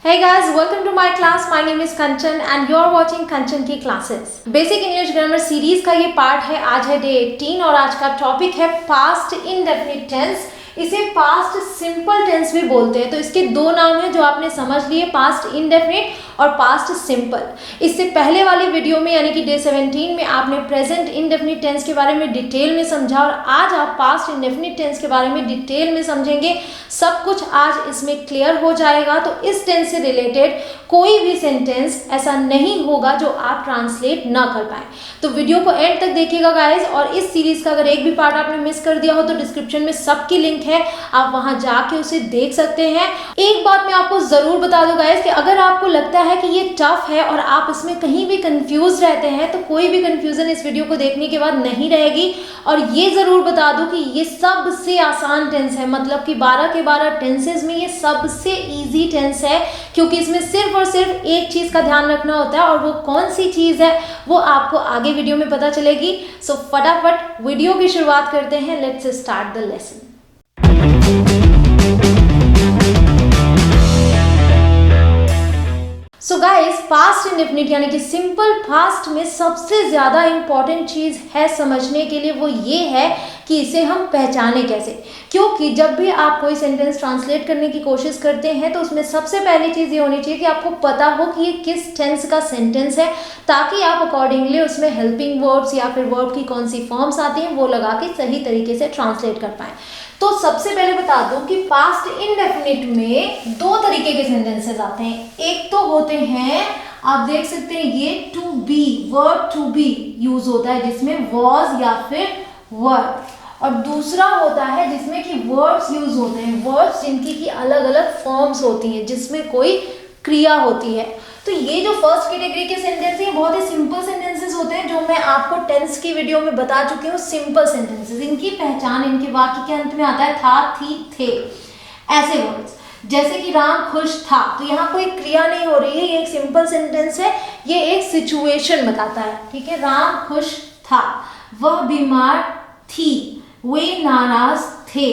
Hey guys, welcome to my class. My name is Kanchan and you are watching Kanchan की classes. Basic English grammar series का ये part है. आज है day 18 और आज का टॉपिक है पास्ट इंडेफिनिट टेंस. इसे पास्ट सिंपल टेंस भी बोलते हैं. तो इसके दो नाम हैं जो आपने समझ लिए, पास्ट इंडेफिनिट और पास्ट सिंपल. इससे पहले वाली वीडियो में यानी कि डे 17 में आपने प्रेजेंट इंडेफिनिट टेंस के बारे में डिटेल में समझा और आज आप पास्ट इंडेफिनिट टेंस के बारे में डिटेल में समझेंगे. सब कुछ आज इसमें क्लियर हो जाएगा. तो इस टेंस से रिलेटेड कोई भी सेंटेंस ऐसा नहीं होगा जो आप ट्रांसलेट ना कर पाए. तो वीडियो को एंड तक देखिएगा गाइस. और इस सीरीज का अगर एक भी पार्ट आपने मिस कर दिया हो तो डिस्क्रिप्शन में सबकी लिंक है, आप वहां जाके उसे देख सकते हैं. एक बात मैं आपको जरूर बता दूं गाइस कि अगर आपको लगता है कि ये टफ है और आप इसमें कहीं भी कंफ्यूज रहते हैं तो कोई भी कंफ्यूजन इस वीडियो को देखने के बाद नहीं रहेगी. और ये जरूर बता दूं कि ये सबसे आसान टेंस है, मतलब कि 12 के 12 टेंसेज में ये सबसे इजी टेंस है, क्योंकि इसमें सिर्फ और सिर्फ एक चीज का ध्यान रखना होता है और वो कौन सी चीज है वो आपको आगे वीडियो में पता चलेगी. सो फटाफट वीडियो की शुरुआत करते हैं. Let's start the lesson. So guys, past indefinite यानी कि सिंपल पास्ट में सबसे ज़्यादा इंपॉर्टेंट चीज़ है समझने के लिए वो ये है कि इसे हम पहचाने कैसे. क्योंकि जब भी आप कोई सेंटेंस ट्रांसलेट करने की कोशिश करते हैं तो उसमें सबसे पहली चीज़ ये होनी चाहिए कि आपको पता हो कि ये किस टेंस का सेंटेंस है, ताकि आप अकॉर्डिंगली उसमें हेल्पिंग वर्ब्स या फिर वर्ब की कौन सी फॉर्म्स आती हैं वो लगा के सही तरीके से ट्रांसलेट कर पाएँ. तो सबसे पहले बता दूं कि पास्ट इंडेफिनिट में दो तरीके के सेंटेंसेस आते हैं. एक तो होते हैं, आप देख सकते हैं ये to be, verb to be use होता है जिसमें वॉज या फिर वर. और दूसरा होता है जिसमें कि वर्ब्स यूज होते हैं, वर्ब्स जिनकी की अलग अलग फॉर्म्स होती हैं जिसमें कोई क्रिया होती है. तो ये जो फर्स्ट कैटेगरी के सेंटेंस हैं बहुत ही सिंपल सेंटेंसेस होते हैं जो मैं आपको टेंस की वीडियो में बता चुकी हूँ. सिंपल सेंटेंसेस, इनकी पहचान इनके वाक्य के अंत में आता है था, थी, थे, ऐसे वर्ड्स. जैसे कि राम खुश था, तो यहाँ कोई क्रिया नहीं हो रही है, ये एक सिंपल सेंटेंस है, ये एक सिचुएशन बताता है. ठीक है, राम खुश था, वह बीमार थी, वे नाराज थे.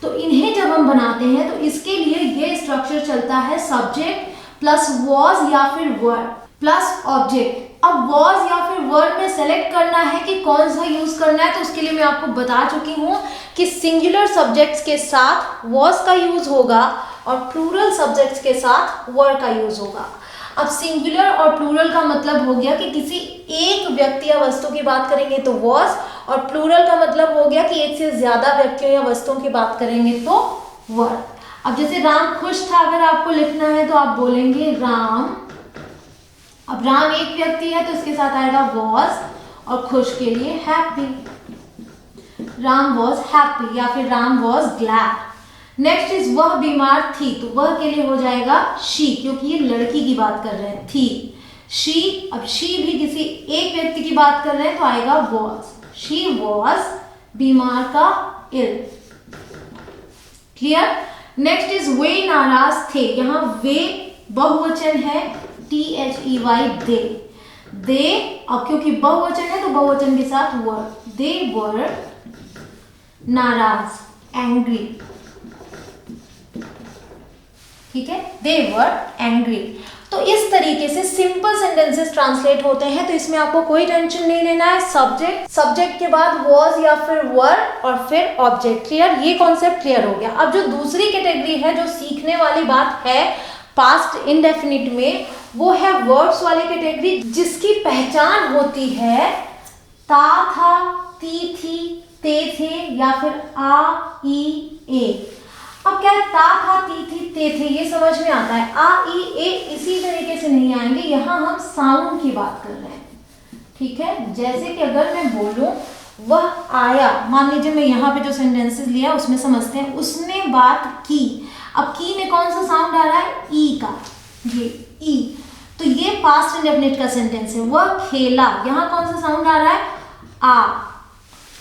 तो इन्हें जब हम बनाते हैं तो इसके लिए ये स्ट्रक्चर चलता है सब्जेक्ट प्लस वॉज या फिर वर प्लस ऑब्जेक्ट. अब वॉज या फिर वर में सेलेक्ट करना है कि कौन सा यूज करना है, तो उसके लिए मैं आपको बता चुकी हूँ कि सिंगुलर सब्जेक्ट्स के साथ वॉज का यूज होगा और प्लूरल सब्जेक्ट्स के साथ वर का यूज होगा. अब सिंगुलर और प्लूरल का मतलब हो गया कि किसी एक व्यक्ति या वस्तु की बात करेंगे तो वॉज, और प्लूरल का मतलब हो गया कि एक से ज्यादा व्यक्तियों या वस्तुओं की बात करेंगे तो वर. अब जैसे राम खुश था अगर आपको लिखना है तो आप बोलेंगे राम. अब राम एक व्यक्ति है तो इसके साथ आएगा वॉज, और खुश के लिए हैप्पी, राम वॉज हैप्पी या फिर Ram was glad. Next is वह बीमार थी, तो वह के लिए हो जाएगा शी, क्योंकि ये लड़की की बात कर रहे हैं, थी, शी. अब शी भी किसी एक व्यक्ति की बात कर रहे हैं तो आएगा वॉज, शी वॉज बीमार का इल. क्लियर. नेक्स्ट इज वे नाराज थे, यहाँ वे बहुवचन है, THEY दे, दे. अब क्योंकि बहुवचन है तो बहुवचन के साथ वर, दे वर नाराज, एंग्री. ठीक है, दे वर एंग्री. तो इस तरीके से सिंपल सेंटेंसेस ट्रांसलेट होते हैं. तो इसमें आपको कोई टेंशन नहीं लेना है. सब्जेक्ट, सब्जेक्ट के बाद वॉज या फिर वर और फिर ऑब्जेक्ट. क्लियर, ये कॉन्सेप्ट क्लियर हो गया. अब जो दूसरी कैटेगरी है जो सीखने वाली बात है पास्ट इंडेफिनिट में, वो है वर्ब्स वाली कैटेगरी जिसकी पहचान होती है ता, था, ती, थी, ते, थे या फिर आ, ई, ए. अब क्या है, ता, था, ती, थी, ते, थे, ये समझ में आता है. आ, ई, ए इसी तरीके से नहीं आएंगे, यहाँ हम साउंड की बात कर रहे हैं. ठीक है, जैसे कि अगर मैं बोलूं वह आया, मान लीजिए मैं यहाँ पे जो सेंटेंसेस लिया उसमें समझते हैं, उसने बात की. अब की में कौन सा साउंड आ रहा है, ई का, ये ई. तो ये पास्ट इंडेफिनिट का सेंटेंस है. वह खेला, यहाँ कौन सा साउंड आ रहा है, आ.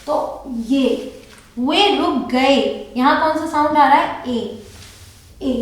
तो ये वे रुक गए, यहाँ कौन सा साउंड आ रहा है, ए, ए.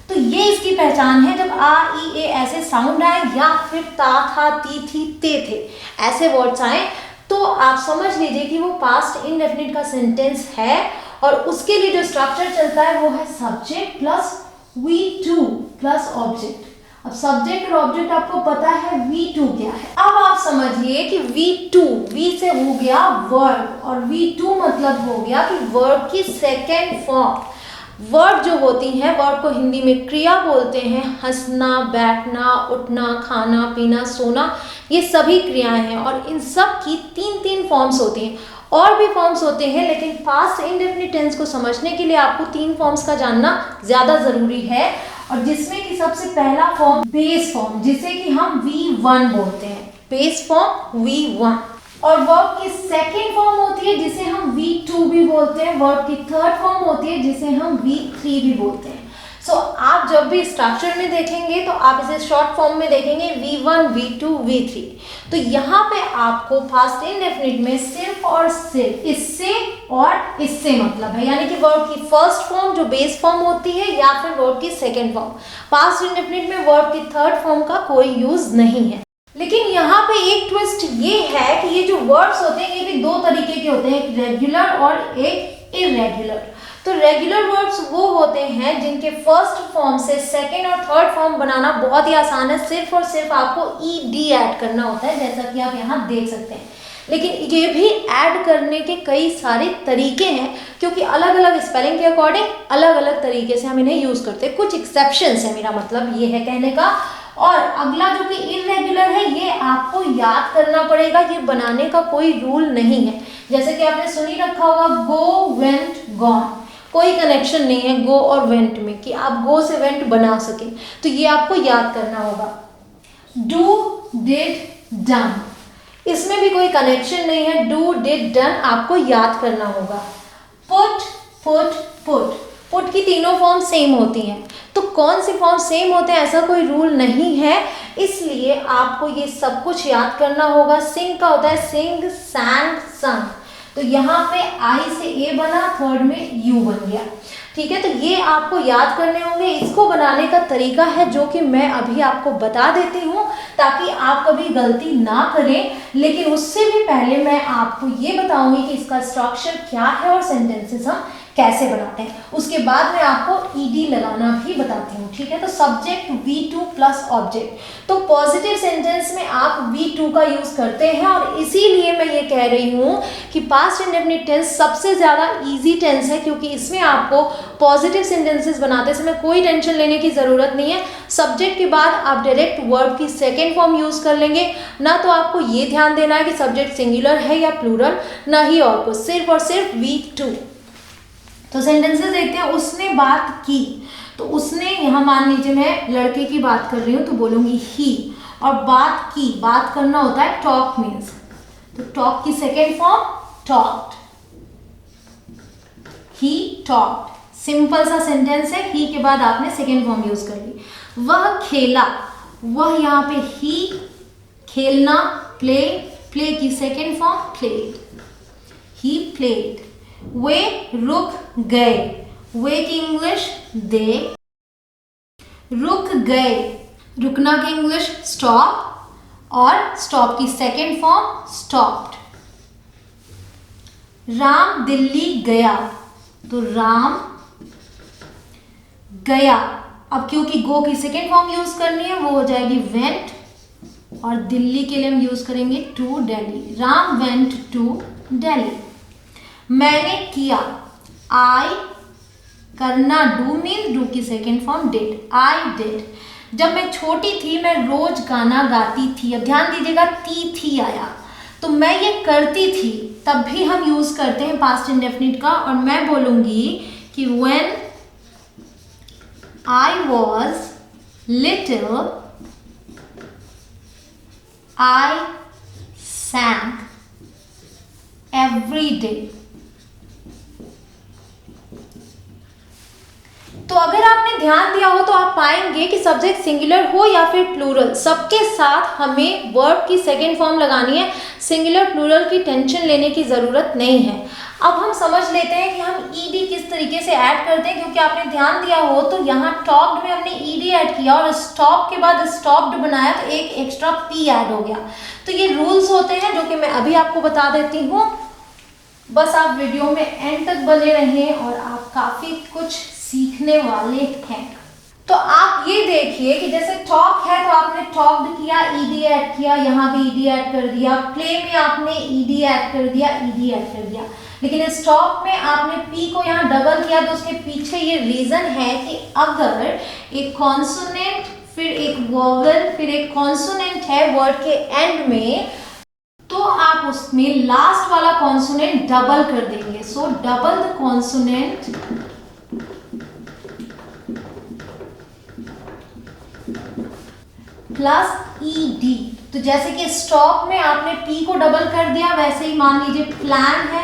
तो ये इसकी पहचान है. जब आ, ई, ए ऐसे साउंड आए या फिर ता, था, ती, थी, ते, थे ऐसे वर्ड्स आए तो आप समझ लीजिए कि वो पास्ट इंडेफिनिट का सेंटेंस है. और उसके लिए जो स्ट्रक्चर चलता है वो है subject plus V two plus object. अब सब्जेक्ट और ऑब्जेक्ट आपको पता है V2 क्या है। अब आप समझिए कि V2, V से हो गया वर्ब और V2 मतलब हो गया कि वर्ब की सेकेंड फॉर्म। वर्ब जो होती हैं, वर्ब को हिंदी में क्रिया बोलते हैं। हंसना, बैठना, उठना, खाना, पीना, सोना, ये सभी क्रियाएं हैं और इन सब की तीन तीन फॉर्म्स होती हैं। और भी फॉर्म्स होते हैं, लेकिन पास्ट इंडेफिनिट टेंस को समझने के लिए आपको तीन फॉर्म्स का जानना ज़्यादा ज़रूरी है। और जिसमें कि सबसे पहला फॉर्म बेस फॉर्म, जिसे कि हम V1 बोलते हैं, बेस फॉर्म V1। और वर्ब की सेकेंड फॉर्म होती है जिसे हम V2 भी बोलते हैं। वर्ब की थर्ड फॉर्म होती है जिसे हम V3 भी बोलते हैं। सो आप जब भी स्ट्रक्चर में देखेंगे तो आप इसे शॉर्ट फॉर्म में देखेंगे V1, V2, V3। तो यहाँ पे आपको पास्ट इंडेफिनिट में सिर्फ और सिर्फ इससे और इससे मतलब है, यानी कि वर्ब की फर्स्ट फॉर्म जो बेस फॉर्म होती है या फिर वर्ब की सेकेंड फॉर्म। पास्ट इंडेफिनिट में वर्ब की थर्ड फॉर्म का कोई यूज नहीं है। लेकिन यहाँ पे एक ट्विस्ट ये है कि ये जो वर्ड्स होते हैं ये भी दो तरीके के होते हैं, एक रेगुलर और एक इरेगुलर। तो रेगुलर वर्ड्स वो होते हैं जिनके फर्स्ट फॉर्म से सेकेंड और थर्ड फॉर्म बनाना बहुत ही आसान है, सिर्फ और सिर्फ आपको ed ऐड करना होता है, जैसा कि आप यहाँ देख सकते हैं। लेकिन ये भी ऐड करने के कई सारे तरीके हैं, क्योंकि अलग अलग स्पेलिंग के अकॉर्डिंग अलग अलग तरीके से हम इन्हें यूज करते हैं। कुछ एक्सेप्शंस है, मेरा मतलब ये है कहने का। और अगला जो कि इरेगुलर है, ये आपको याद करना पड़ेगा, ये बनाने का कोई रूल नहीं है। जैसे कि आपने सुनी रखा होगा गो, वेंट, गॉन, कोई कनेक्शन नहीं है गो और वेंट में कि आप गो से वेंट बना सकें, तो ये आपको याद करना होगा। डू, डिड, डन, इसमें भी कोई कनेक्शन नहीं है, डू, डिड, डन आपको याद करना होगा। पुट, पुट, पुट, पुट की तीनों फॉर्म सेम होती हैं। तो कौन सी फॉर्म सेम होते हैं ऐसा कोई रूल नहीं है, इसलिए आपको ये सब कुछ याद करना होगा। सिंग का होता है सिंग, सैंग, संग, तो यहाँ पे आई से ए बना, थर्ड में यू बन गया। ठीक है, तो ये आपको याद करने होंगे। इसको बनाने का तरीका है जो कि मैं अभी आपको बता देती हूँ ताकि आप कभी गलती ना करें। लेकिन उससे भी पहले मैं आपको ये बताऊंगी कि इसका स्ट्रक्चर क्या है और सेंटेंसेस हम कैसे बनाते हैं। उसके बाद मैं आपको ed लगाना भी बताती हूँ। ठीक है, तो सब्जेक्ट V2 प्लस ऑब्जेक्ट, तो पॉजिटिव सेंटेंस में आप V2 का यूज करते हैं और इसीलिए मैं ये कह रही हूँ कि पास्ट इंडेफिनिट टेंस सबसे ज़्यादा इजी टेंस है, क्योंकि इसमें आपको पॉजिटिव सेंटेंसेस बनाते समय कोई टेंशन लेने की ज़रूरत नहीं है। सब्जेक्ट के बाद आप डायरेक्ट वर्ब की सेकेंड फॉर्म यूज़ कर लेंगे। ना तो आपको ये ध्यान देना है कि सब्जेक्ट सिंगुलर है या प्लूरल, ना ही और कुछ, सिर्फ और सिर्फ V2। तो सेंटेंसेस देखते हैं। उसने बात की, तो उसने, यहाँ मान लीजिए मैं लड़के की बात कर रही हूँ तो बोलूँगी ही, और बात की, बात करना होता है टॉक मीन्स, तो टॉक की second form talked, he talked. Simple सा सेंटेंस है, ही के बाद आपने सेकेंड फॉर्म यूज कर ली। वह खेला, वह यहाँ पे ही, खेलना, प्ले, प्ले की second form played, he played. वे रुक गए, वे की इंग्लिश दे, रुक गए, रुकना की इंग्लिश स्टॉप, और स्टॉप की second form stopped. Ram Delhi गया, तो राम गया। अब क्योंकि गो की सेकेंड फॉर्म यूज करनी है, वो हो जाएगी वेंट, और दिल्ली के लिए हम यूज करेंगे to Delhi. Ram went to Delhi. मैंने किया, आई, करना डू मीन्स डू की second form did, I did. जब मैं छोटी थी मैं रोज गाना गाती थी, अब ध्यान दीजिएगा थी आया, तो मैं ये करती थी, तब भी हम यूज करते हैं पास्ट इंडेफिनिट का। और मैं बोलूंगी कि when I was little I sang every day। तो अगर आपने ध्यान दिया हो तो आप पाएंगे कि सब्जेक्ट सिंगुलर हो या फिर प्लूरल, सबके साथ हमें वर्ब की सेकेंड फॉर्म लगानी है। सिंगुलर प्लूरल की टेंशन लेने की ज़रूरत नहीं है। अब हम समझ लेते हैं कि हम ed किस तरीके से ऐड करते हैं, क्योंकि आपने ध्यान दिया हो तो यहाँ टॉक्ड में हमने ed ऐड किया और स्टॉप के बाद स्टॉप्ड बनाया तो एक एक्स्ट्रा p ऐड हो गया। तो ये रूल्स होते हैं जो कि मैं अभी आपको बता देती हूँ। बस आप वीडियो में एंड तक बने रहें और आप काफ़ी कुछ सीखने वाले हैं। तो आप ये देखिए कि जैसे टॉक है तो आपने टॉक्ड किया, ईडी ऐड किया, यहाँ पे ईडी ऐड कर दिया, प्ले में आपने ईडी ऐड कर दिया, ईडी ऐड कर दिया, लेकिन स्टॉप में आपने पी को यहाँ डबल किया। तो उसके पीछे ये रीजन है कि अगर एक कॉन्सोनेंट फिर एक वोवेल फिर एक कॉन्सोनेंट है वर्ड के एंड में, तो आप उसमें लास्ट वाला कॉन्सोनेंट डबल कर देंगे। सो double the consonant plus ED. तो जैसे कि स्टॉप में आपने पी को डबल कर दिया, वैसे ही मान लीजिए प्लान है,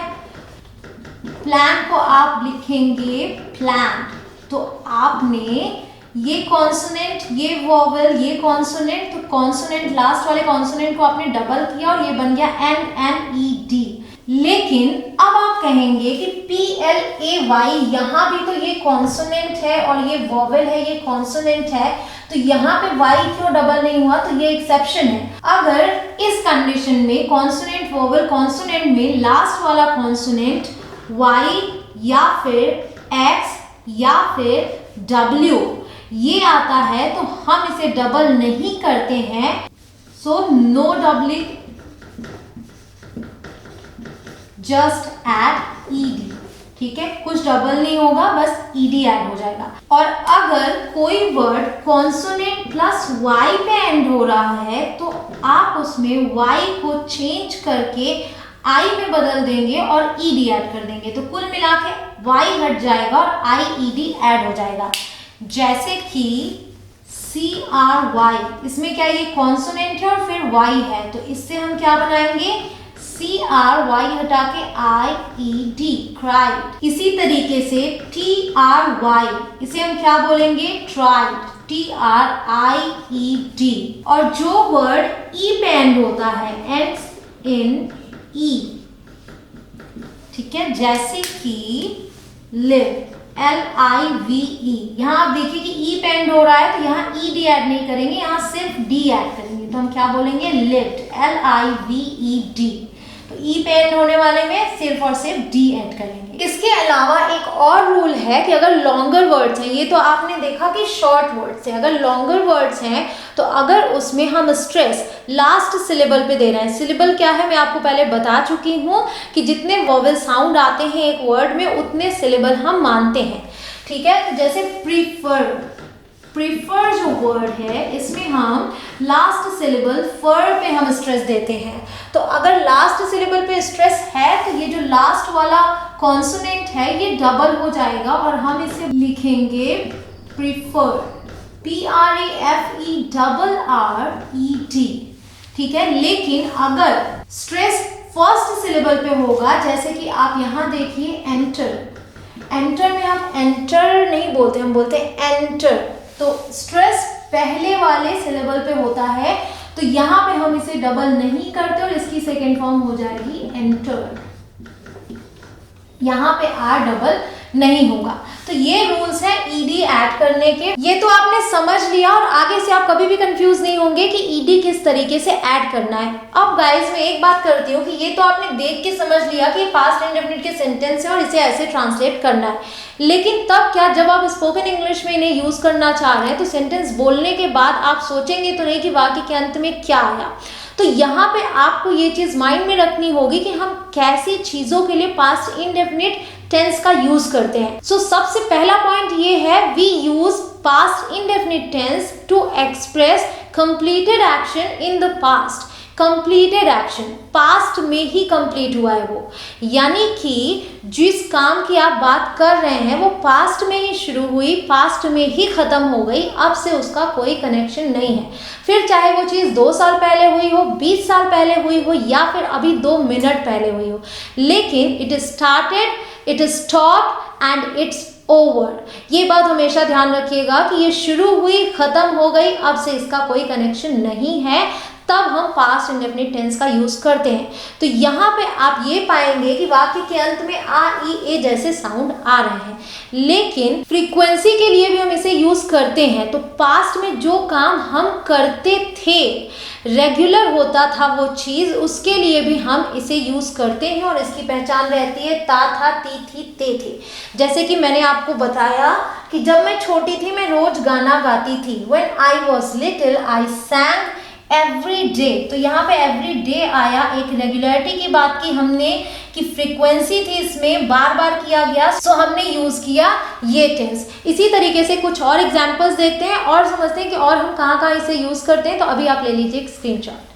प्लान को आप लिखेंगे प्लान। तो आपने ये कॉन्सोनेंट, ये वोवेल, ये कॉन्सोनेंट, तो कॉन्सोनेंट लास्ट वाले कॉन्सोनेंट को आपने डबल किया और ये बन गया NNED। लेकिन अब आप कहेंगे कि PLAY, यहाँ भी तो ये कॉन्सोनेंट है और ये वोवेल है, ये कॉन्सोनेंट है, तो यहाँ पे y क्यों डबल नहीं हुआ? तो ये एक्सेप्शन है। अगर इस कंडीशन में कॉन्सोनेंट वोवेल कॉन्सोनेंट में लास्ट वाला कॉन्सोनेंट y या फिर x या फिर w ये आता है तो हम इसे डबल नहीं करते हैं। So no doubling, just add ED. ठीक है, कुछ डबल नहीं होगा, बस ईडी ऐड हो जाएगा। और अगर कोई वर्ड कॉन्सोनेंट प्लस वाई पे एंड हो रहा है तो आप उसमें वाई को चेंज करके आई में बदल देंगे और ईडी ऐड कर देंगे। तो कुल मिला के वाई हट जाएगा और आई ईडी ऐड हो जाएगा। जैसे कि CRY, इसमें क्या ये कॉन्सोनेंट है और फिर Y है, तो इससे हम क्या बनाएंगे? CRY हटा के IED, cried। इसी तरीके से TRY, इसे हम क्या बोलेंगे? tried, TRIED। और जो वर्ड E पे एंड होता है, ends in E, ठीक है, जैसे कि live, LIVE। यहाँ आप देखिए कि E पे एंड हो रहा है तो यहाँ ED ऐड नहीं करेंगे, यहाँ सिर्फ D ऐड करेंगे। तो हम क्या बोलेंगे? lived, LIVED। तो E पे एंड होने वाले में सिर्फ और सिर्फ D ऐड करेंगे। इसके अलावा एक और रूल है कि अगर लॉन्गर वर्ड्स हैं, ये तो आपने देखा कि शॉर्ट वर्ड्स हैं, अगर लॉन्गर वर्ड्स हैं तो अगर उसमें हम स्ट्रेस लास्ट सिलेबल पे दे रहे हैं। सिलेबल क्या है मैं आपको पहले बता चुकी हूँ कि जितने वोवेल साउंड आते हैं एक वर्ड में उतने सिलेबल हम मानते हैं। ठीक है, तो जैसे प्रीफर जो वर्ड है इसमें हम लास्ट सिलेबल फर पे हम स्ट्रेस देते हैं। तो अगर लास्ट सिलेबल पे स्ट्रेस है तो ये जो लास्ट वाला कॉन्सोनेंट है ये डबल हो जाएगा और हम इसे लिखेंगे प्रीफर, PREFERRED। ठीक है, लेकिन अगर स्ट्रेस फर्स्ट सिलेबल पे होगा, जैसे कि आप यहाँ देखिए एंटर, एंटर में हम एंटर नहीं बोलते, हम बोलते हैं एंटर। तो स्ट्रेस पहले वाले सिलेबल पे होता है, तो यहाँ पे हम इसे डबल नहीं करते और इसकी सेकेंड फॉर्म हो जाएगी एंटर। यहाँ पे आर डबल नहीं होगा। तो ये रूल्स हैं ईडी ऐड करने के। ये तो आपने समझ लिया और आगे से आप कभी भी कंफ्यूज नहीं होंगे कि ईडी किस तरीके से ऐड करना है। अब गाइस मैं एक बात करती हूँ कि ये तो आपने देख के समझ लिया कि पास्ट इंडेफिनिट के सेंटेंस है और इसे ऐसे ट्रांसलेट करना है, लेकिन तब क्या जब आप स्पोकन इंग्लिश में इन्हें यूज करना चाह रहे हैं तो सेंटेंस बोलने के बाद आप सोचेंगे तो नहीं कि वाक्य के अंत में क्या आया। तो यहाँ पे आपको ये चीज माइंड में रखनी होगी कि हम कैसी चीजों के लिए पास्ट इंडेफिनिट टेंस का यूज करते हैं। सो सबसे पहला पॉइंट ये है, we use past indefinite tense to express completed action in the past. Completed action past में ही कंप्लीट हुआ है वो, यानी कि जिस काम की आप बात कर रहे हैं वो पास्ट में ही शुरू हुई, पास्ट में ही खत्म हो गई, अब से उसका कोई कनेक्शन नहीं है। फिर चाहे वो चीज़ 2 साल पहले हुई हो, 20 साल पहले हुई हो या फिर अभी 2 मिनट पहले हुई हो, लेकिन it started, it stop and it's over. ये बात हमेशा ध्यान रखिएगा कि ये शुरू हुई, खत्म हो गई, अब से इसका कोई कनेक्शन नहीं है। तब हम पास्ट इंडेफिनिट टेंस का यूज करते हैं। तो यहाँ पे आप ये पाएंगे कि वाक्य के अंत में आ, ई, ए जैसे साउंड आ रहे हैं, लेकिन फ्रीक्वेंसी के लिए भी हम इसे यूज करते हैं। तो पास्ट में जो काम हम करते थे, रेगुलर होता था वो चीज, उसके लिए भी हम इसे यूज करते हैं और इसकी पहचान रहती है ता, था, ती, थी, ते, थे। जैसे कि मैंने आपको बताया कि जब मैं छोटी थी मैं रोज गाना गाती थी। When I was little I sang every day। तो यहाँ पे every day आया, एक रेगुलरिटी की बात की हमने कि फ्रीक्वेंसी थी इसमें, बार बार किया गया, सो हमने यूज किया ये टेंस। इसी तरीके से कुछ और एग्जांपल्स देखते हैं और समझते हैं कि और हम कहाँ कहाँ इसे यूज करते हैं। तो अभी आप ले लीजिए एक स्क्रीनशॉट।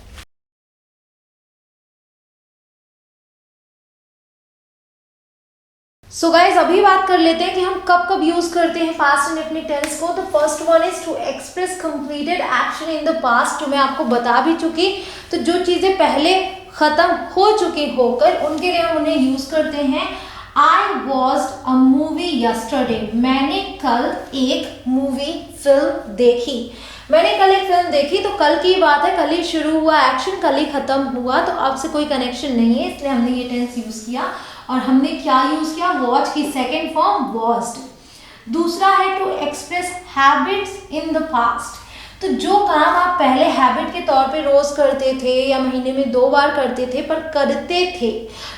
सो गाइज अभी बात कर लेते हैं कि हम कब कब यूज करते हैं पास्ट इंडेफिनिट टेंस को। तो first one is to express completed action in the past. जो मैं आपको बता भी चुकी, तो जो चीजें पहले खत्म हो चुकी होकर उनके लिए हम उन्हें यूज करते हैं। I watched a movie yesterday. मैंने कल एक मूवी फिल्म देखी। मैंने कल एक फिल्म देखी, तो कल की बात है, कल ही शुरू हुआ एक्शन, कल ही खत्म हुआ, तो अब से कोई कनेक्शन नहीं है, इसलिए हमने ये टेंस यूज किया। और हमने क्या यूज किया, वॉच की सेकेंड फॉर्म वॉच्ड। दूसरा है to express habits in the past. तो जो काम आप पहले हैबिट के तौर पे रोज करते थे या महीने में 2 बार करते थे पर करते थे,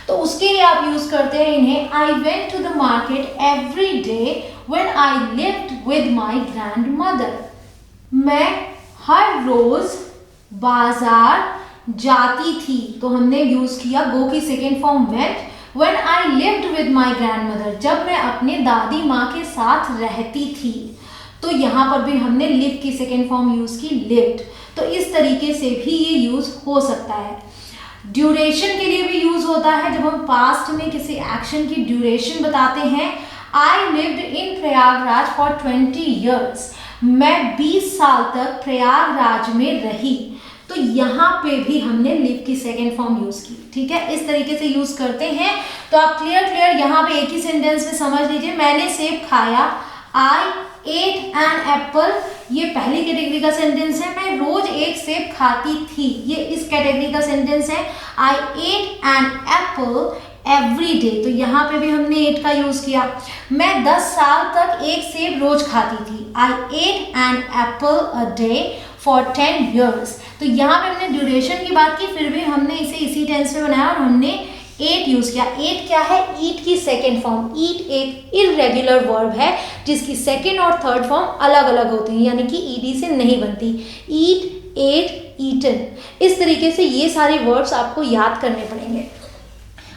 तो उसके लिए आप यूज करते हैं इन्हें। I went to the market every day when I lived with my grandmother. मैं हर रोज बाजार जाती थी, तो हमने यूज किया गो की second form went. When I lived with my grandmother, जब मैं अपने दादी माँ के साथ रहती थी, तो यहाँ पर भी हमने live की सेकेंड फॉर्म यूज की lived। तो इस तरीके से भी ये यूज हो सकता है। ड्यूरेशन के लिए भी यूज होता है, जब हम पास्ट में किसी एक्शन की ड्यूरेशन बताते हैं। I lived in Prayagraj for 20 years। मैं 20 साल तक प्रयागराज में रही। तो यहाँ पे भी हमने लिव की सेकेंड फॉर्म यूज की। ठीक है, इस तरीके से यूज करते हैं। तो आप क्लियर यहाँ पे एक ही सेंटेंस में समझ लीजिए। मैंने सेब खाया, आई एट एन एप्पल, ये पहली कैटेगरी का सेंटेंस है। मैं रोज एक सेब खाती थी, ये इस कैटेगरी का सेंटेंस है। I ate an apple every day, तो यहाँ पे भी हमने एट का यूज किया। मैं 10 साल तक एक सेब रोज खाती थी। I ate an apple a day for 10 years। तो यहाँ पे हमने ड्यूरेशन की बात की, फिर भी हमने इसे इसी टेंस में बनाया और हमने एट यूज किया। एट क्या है, ईट की सेकेंड फॉर्म। ईट एक इररेगुलर वर्ब है जिसकी सेकेंड और थर्ड फॉर्म अलग अलग होती है, यानी कि ईडी से नहीं बनती। ईट, एट, ईटन, इस तरीके से ये सारे वर्ब्स आपको याद करने पड़ेंगे।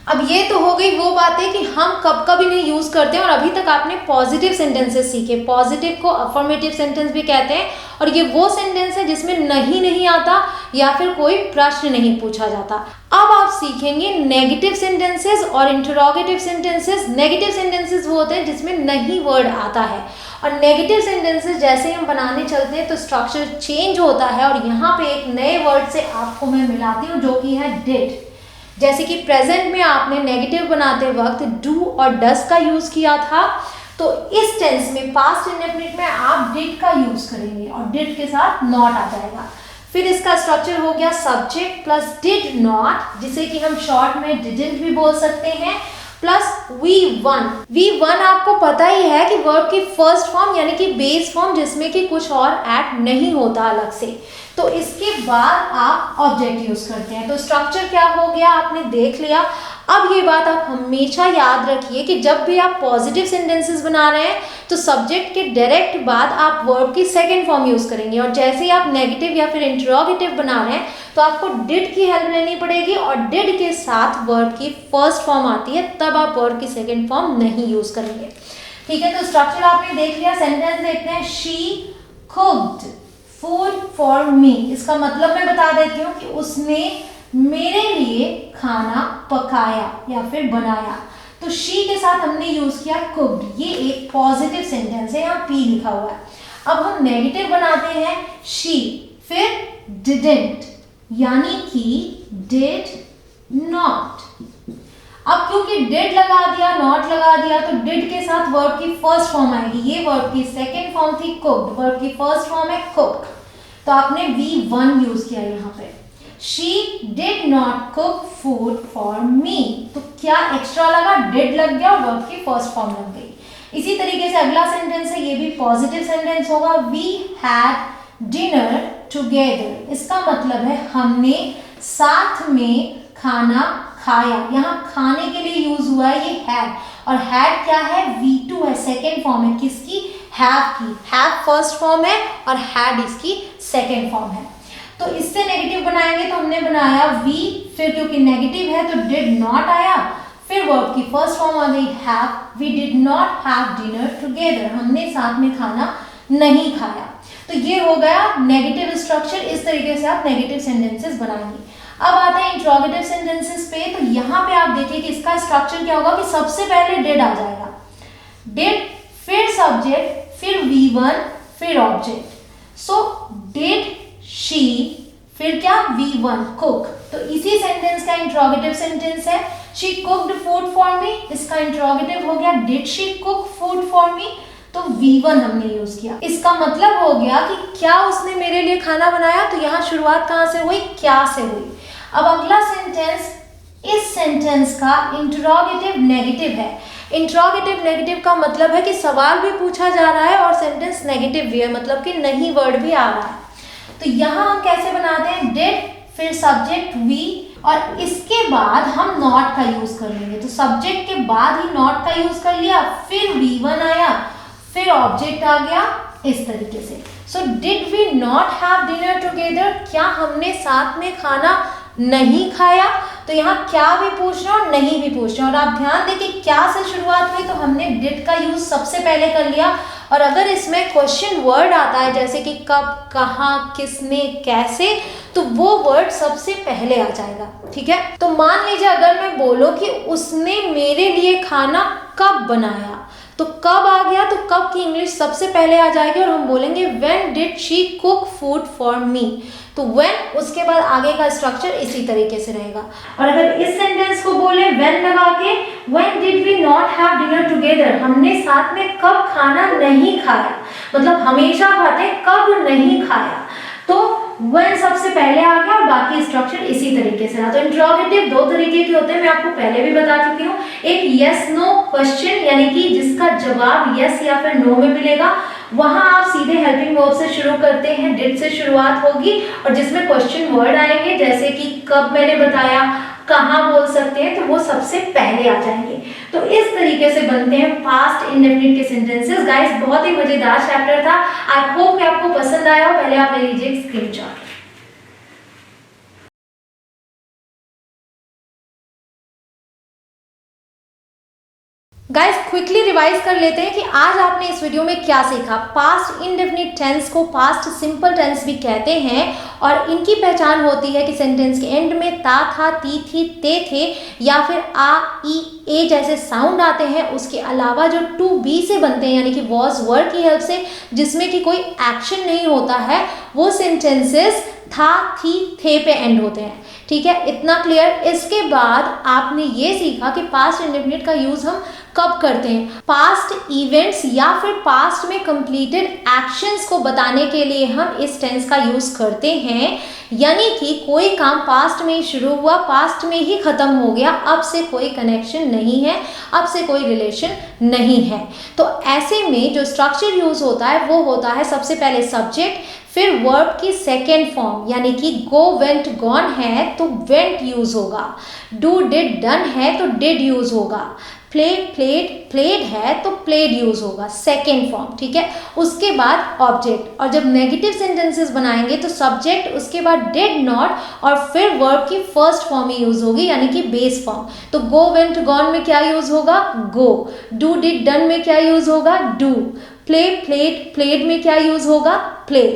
अब ये तो हो गई वो बातें कि हम कब कब इन्हें यूज करते हैं। और अभी तक आपने पॉजिटिव सेंटेंसेस सीखे। पॉजिटिव को अफर्मेटिव सेंटेंस भी कहते हैं, और ये वो सेंटेंस है जिसमें नहीं आता या फिर कोई प्रश्न नहीं पूछा जाता। अब आप सीखेंगे नेगेटिव सेंटेंसेस और इंटरोगेटिव सेंटेंसेस। नेगेटिव सेंटेंसेस वो होते हैं जिसमें नहीं वर्ड आता है, और नेगेटिव सेंटेंसेस जैसे ही हम बनाने चलते हैं तो स्ट्रक्चर चेंज होता है। और यहाँ पे एक नए वर्ड से आपको मैं मिलाती हूँ जो कि है डिड। जैसे कि प्रेजेंट में आपने नेगेटिव बनाते वक्त डू और डस का यूज किया था, तो इस टेंस में पास्ट इंडेफिनिट में आप डिड का यूज करेंगे और डिड के साथ नॉट आ जाएगा। फिर इसका स्ट्रक्चर हो गया सब्जेक्ट प्लस डिड नॉट, जिसे कि हम शॉर्ट में डिडंट भी बोल सकते हैं, प्लस V1। V1 आपको पता ही है कि वर्ब की फर्स्ट फॉर्म यानी कि बेस फॉर्म, जिसमें कि कुछ और ऐड नहीं होता अलग से। तो इसके बाद आप ऑब्जेक्ट यूज करते हैं। तो स्ट्रक्चर क्या हो गया आपने देख लिया। अब ये बात आप हमेशा याद रखिए कि जब भी आप पॉजिटिव सेंटेंसेस बना रहे हैं तो सब्जेक्ट के डायरेक्ट बाद आप वर्ब की सेकेंड फॉर्म यूज करेंगे, और जैसे ही आप नेगेटिव या फिर इंटरोगेटिव बना रहे हैं तो आपको डिड की हेल्प लेनी पड़ेगी, और डिड के साथ वर्ब की फर्स्ट फॉर्म आती है, तब आप वर्ब की सेकेंड फॉर्म नहीं यूज करेंगे। ठीक है, तो स्ट्रक्चर आपने देख लिया। सेंटेंस देखते हैं। She cooked food for me. इसका मतलब मैं बता देती हूँ कि उसने मेरे लिए खाना पकाया या फिर बनाया। तो शी के साथ हमने यूज किया कुक्ड। ये एक पॉजिटिव सेंटेंस है, यहाँ पी लिखा हुआ है। अब हम नेगेटिव बनाते हैं शी, फिर डिडंट यानी कि डिड नॉट। अब क्योंकि डिड लगा दिया, नॉट लगा दिया, तो डिड के साथ वर्ब की फर्स्ट फॉर्म आएगी। ये वर्ब की सेकेंड फॉर्म थी कुक्ड, वर्ब की फर्स्ट फॉर्म है कुक्ड, तो आपने V1 यूज किया यहाँ पे। She did not cook food for me. तो क्या एक्स्ट्रा लगा, डिड लग गया और वर्ब की फर्स्ट फॉर्म लग गई। इसी तरीके से अगला सेंटेंस है, ये भी पॉजिटिव सेंटेंस होगा, वी हैड डिनर टुगेदर। इसका मतलब है हमने साथ में खाना खाया। यहाँ खाने के लिए यूज हुआ है ये हैड, और हैड क्या है, V2 है, सेकेंड फॉर्म है किसकी, हैव की। हैव फर्स्ट फॉर्म है और हैड इसकी सेकेंड फॉर्म है। तो इससे नेगेटिव बनाएंगे तो हमने बनाया वी, फिर क्योंकि नेगेटिव है तो डिड नॉट आया, फिर वर्ब की फर्स्ट फॉर्म आ गई have, we did not have dinner together, हमने साथ में खाना नहीं खाया। तो ये हो गया नेगेटिव स्ट्रक्चर। इस तरीके से आप नेगेटिव सेंटेंसेस बनाएंगे। अब आते हैं इंट्रोगेटिव सेंटेंसेस पे। तो यहाँ पे आप देखिए कि इसका स्ट्रक्चर क्या होगा कि सबसे पहले डिड आ जाएगा, डिड, फिर सब्जेक्ट, फिर V1, फिर ऑब्जेक्ट। सो डिड शी, फिर क्या, V1 कुक। तो इसी सेंटेंस का इंट्रोगेटिव सेंटेंस है, she cooked food for me. इसका इंट्रोगेटिव हो गया did she cook food for me. तो V1 हमने यूज किया। इसका मतलब हो गया कि क्या उसने मेरे लिए खाना बनाया। तो यहाँ शुरुआत कहाँ से हुई, क्या से हुई। अब अगला सेंटेंस, इस सेंटेंस का इंट्रोगेटिव नेगेटिव है। इंट्रोगेटिव नेगेटिव का मतलब है कि सवाल भी पूछा जा रहा है और सेंटेंस नेगेटिव भी है, मतलब कि नहीं वर्ड भी आ रहा है। तो यहाँ हम कैसे बनाते हैं, डिड, फिर सब्जेक्ट वी, और इसके बाद हम नॉट का यूज कर लेंगे। तो सब्जेक्ट के बाद ही नॉट का यूज कर लिया, फिर V1 आया, फिर ऑब्जेक्ट आ गया, इस तरीके से। So did we not have dinner together, क्या हमने साथ में खाना नहीं खाया। तो यहाँ क्या भी पूछना और नहीं भी पूछना, और आप ध्यान दें कि क्या से शुरुआत हुई तो हमने डिड का यूज सबसे पहले कर लिया। और अगर इसमें क्वेश्चन वर्ड आता है जैसे कि कब, कहाँ, किसने, कैसे, तो वो वर्ड सबसे पहले आ जाएगा। ठीक है, तो मान लीजिए अगर मैं बोलूं कि उसने मेरे लिए खाना कब बनाया, तो कब आ गया तो कब की इंग्लिश सबसे पहले आ जाएगी और हम बोलेंगे when did she cook food for me. तो व्हेन, उसके बाद आगे का स्ट्रक्चर इसी तरीके से रहेगा। और अगर इस सेंटेंस को बोले व्हेन लगा के, when did we not have dinner together, हमने साथ में कब खाना नहीं खाया, मतलब हमेशा खाते, कब नहीं खाया। तो व्हेन सबसे पहले आ गया और बाकी स्ट्रक्चर इसी तरीके से रहा। तो इंट्रोगेटिव दो तरीके के होते हैं, मैं आपको पहले भी बता चुकी हूँ। एक यस नो क्वेश्चन, यानी कि जिसका जवाब यस या फिर नो में मिलेगा, वहां आप सीधे हेल्पिंग वर्ब से शुरू करते हैं, डिड से शुरुआत होगी, और जिसमें क्वेश्चन वर्ड आएंगे जैसे कि कब मैंने बताया, कहाँ बोल सकते हैं, तो वो सबसे पहले आ जाएंगे। तो इस तरीके से बनते हैं पास्ट इंडेफिनिट के सेंटेंसेस। गाइस, बहुत ही मजेदार चैप्टर था। आई होप कि आपको पसंद आया हो। पहले आप ले लीजिए स्क्रीनशॉट। गाइस, क्विकली रिवाइज कर लेते हैं कि आज आपने इस वीडियो में क्या सीखा। पास्ट इंडेफिनिट टेंस को पास्ट सिंपल टेंस भी कहते हैं, और इनकी पहचान होती है कि सेंटेंस के एंड में ता, था, ती, थी, ते, थे या फिर आ, ई, ए जैसे साउंड आते हैं। उसके अलावा जो टू बी से बनते हैं, यानी कि वॉज वर्ड की हेल्प से, जिसमें कि कोई एक्शन नहीं होता है, वो सेंटेंसेस था, थी, थे पे एंड होते हैं। ठीक है, इतना क्लियर। इसके बाद आपने ये सीखा कि पास्ट इंडेफिनिट का यूज हम कब करते हैं। पास्ट इवेंट्स या फिर पास्ट में कंप्लीटेड एक्शंस को बताने के लिए हम इस टेंस का यूज करते हैं, यानी कि कोई काम पास्ट में ही शुरू हुआ, पास्ट में ही खत्म हो गया, अब से कोई कनेक्शन नहीं है, अब से कोई रिलेशन नहीं है। तो ऐसे में जो स्ट्रक्चर यूज होता है वो होता है सबसे पहले सब्जेक्ट, फिर वर्ब की सेकेंड फॉर्म, यानी कि गो, वेंट, गॉन है तो वेंट यूज होगा, डू, डिड, डन है तो डिड यूज होगा, प्ले, प्लेड, प्लेड है तो प्लेड यूज होगा, सेकेंड फॉर्म। ठीक है, उसके बाद ऑब्जेक्ट, और जब नेगेटिव सेंटेंसेस बनाएंगे तो सब्जेक्ट, उसके बाद डिड नॉट, और फिर वर्ब की फर्स्ट फॉर्म ही यूज होगी, यानी कि बेस फॉर्म। तो गो, वेंट, गॉन में क्या यूज होगा, गो, डू, डिड, डन में क्या यूज होगा, डू, प्ले, प्लेड, प्लेड में क्या यूज होगा, प्ले।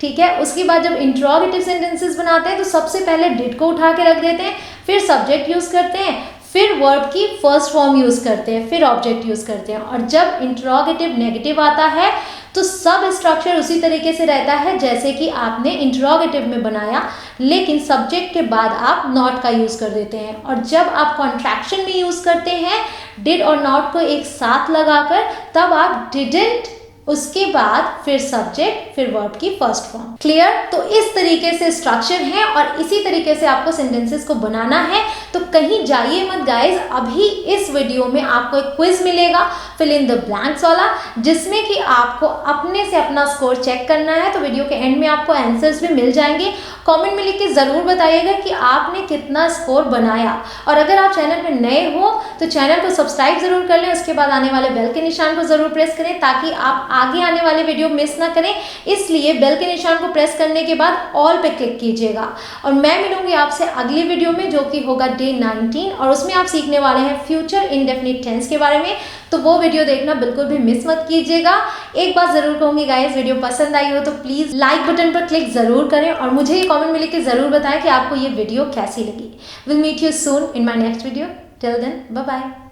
ठीक है, उसके बाद जब इंट्रोगेटिव सेंटेंसेस बनाते हैं तो सबसे पहले डिड को उठा के रख देते हैं, फिर सब्जेक्ट यूज करते हैं, फिर वर्ब की फर्स्ट फॉर्म यूज करते हैं, फिर ऑब्जेक्ट यूज करते हैं। और जब इंट्रोगेटिव नेगेटिव आता है तो सब स्ट्रक्चर उसी तरीके से रहता है जैसे कि आपने इंट्रोगेटिव में बनाया, लेकिन सब्जेक्ट के बाद आप नॉट का यूज कर देते हैं। और जब आप कॉन्ट्रैक्शन में यूज करते हैं डिड और नॉट को एक साथ लगाकर, तब आप डिडंट, उसके बाद फिर सब्जेक्ट, फिर वर्ब की फर्स्ट फॉर्म। क्लियर? तो इस तरीके से स्ट्रक्चर है और इसी तरीके से आपको सेंटेंसेस को बनाना है। तो कहीं जाइए मत गाइज, अभी इस वीडियो में आपको एक क्विज मिलेगा फिल इन द ब्लैंक्स वाला, जिसमें कि आपको अपने से अपना स्कोर चेक करना है। तो वीडियो के एंड में आपको आंसर्स भी मिल जाएंगे। कमेंट में लिख के ज़रूर बताइएगा कि आपने कितना स्कोर बनाया। और अगर आप चैनल में नए हो तो चैनल को सब्सक्राइब जरूर कर लें, उसके बाद आने वाले बेल के निशान को जरूर प्रेस करें ताकि आप आगे आने वाले वीडियो मिस ना करें। इसलिए बेल के निशान को प्रेस करने के बाद ऑल पे क्लिक कीजिएगा। और मैं मिलूंगी आपसे अगली वीडियो में, जो कि होगा डे 19, और उसमें आप सीखने वाले हैं फ्यूचर इंडेफिनिट टेंस के बारे में। तो वो वीडियो देखना बिल्कुल भी मिस मत कीजिएगा। एक बात जरूर कहूंगी गाइस, वीडियो पसंद आई हो तो प्लीज लाइक बटन पर क्लिक जरूर करें और मुझे ये कमेंट में लिख के जरूर बताएं कि आपको ये वीडियो कैसी लगी। Will meet you soon in my next video. Till then bye bye.